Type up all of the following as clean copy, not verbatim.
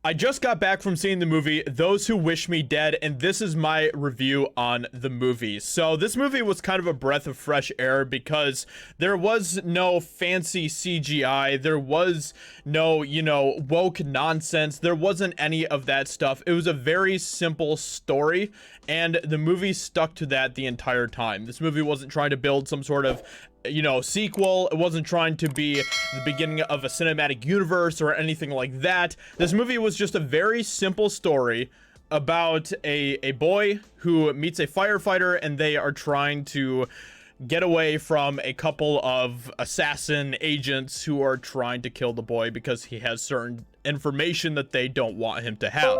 I just got back from seeing the movie Those Who Wish Me Dead, and this is my review on the movie. So this movie was kind of a breath of fresh air because there was no fancy CGI, there was no, woke nonsense, there wasn't any of that stuff. It was a very simple story, and the movie stuck to that the entire time. This movie wasn't trying to build some sort of sequel. It wasn't trying to be the beginning of a cinematic universe or anything like that. This movie was just a very simple story about a boy who meets a firefighter, and they are trying to get away from a couple of assassin agents who are trying to kill the boy because he has certain information that they don't want him to have.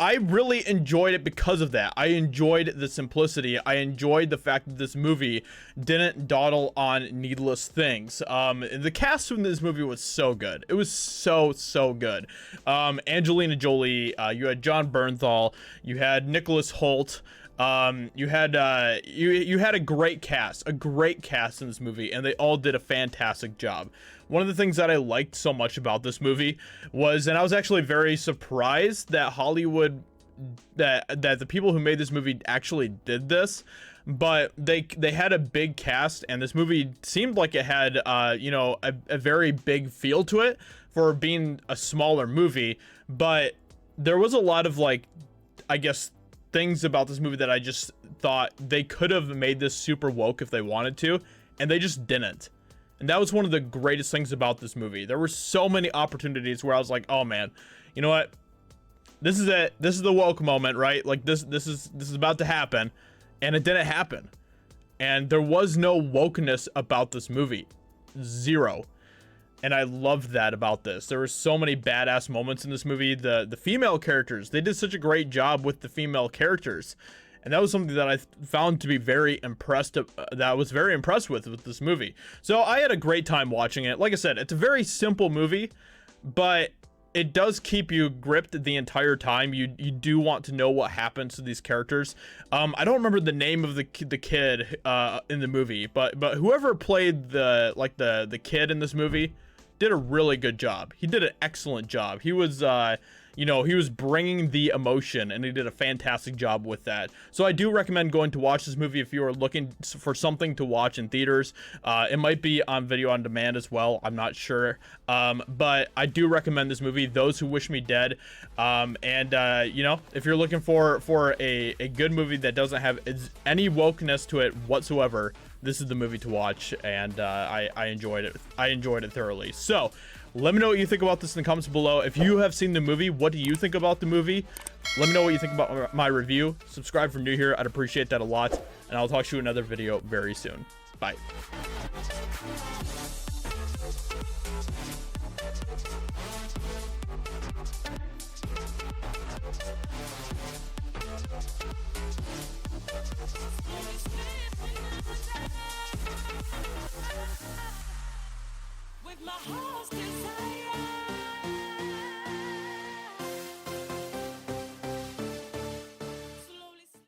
I really enjoyed it because of that. I enjoyed the simplicity. I enjoyed the fact that this movie didn't dawdle on needless things. The cast in this movie was so good. It was so good. Angelina Jolie, you had John Bernthal, you had Nicholas Hoult, you had a great cast in this movie, and they all did a fantastic job. One of the things that I liked so much about this movie was, and I was actually very surprised that Hollywood, that the people who made this movie actually did this, but they had a big cast, and this movie seemed like it had a very big feel to it for being a smaller movie. But there was a lot of, like, I guess, things about this movie that I just thought they could have made this super woke if they wanted to, and they just didn't. And that was one of the greatest things about this movie. There were so many opportunities where I was like, oh man, you know what? This is it. This is the woke moment, right? Like this is about to happen, and it didn't happen. And there was no wokeness about this movie. Zero. And I loved that about this. There were so many badass moments in this movie. The female characters, they did such a great job with the female characters. And that was something that I found to be very impressed, that I was very impressed with this movie. So I had a great time watching it. Like I said, it's a very simple movie, but it does keep you gripped the entire time. You do want to know what happens to these characters. I don't remember the name of the kid in the movie, but whoever played the kid in this movie did a really good job. He did an excellent job. He was he was bringing the emotion, and he did a fantastic job with that. So I do recommend going to watch this movie if you are looking for something to watch in theaters. It might be on video on demand as well. I'm not sure. But I do recommend this movie, Those Who Wish Me Dead. If you're looking for a good movie that doesn't have any wokeness to it whatsoever, this is the movie to watch, and I enjoyed it. I enjoyed it thoroughly. So let me know what you think about this in the comments below. If you have seen the movie, what do you think about the movie? Let me know what you think about my review. Subscribe if you're new here. I'd appreciate that a lot, and I'll talk to you in another video very soon. Bye. My heart still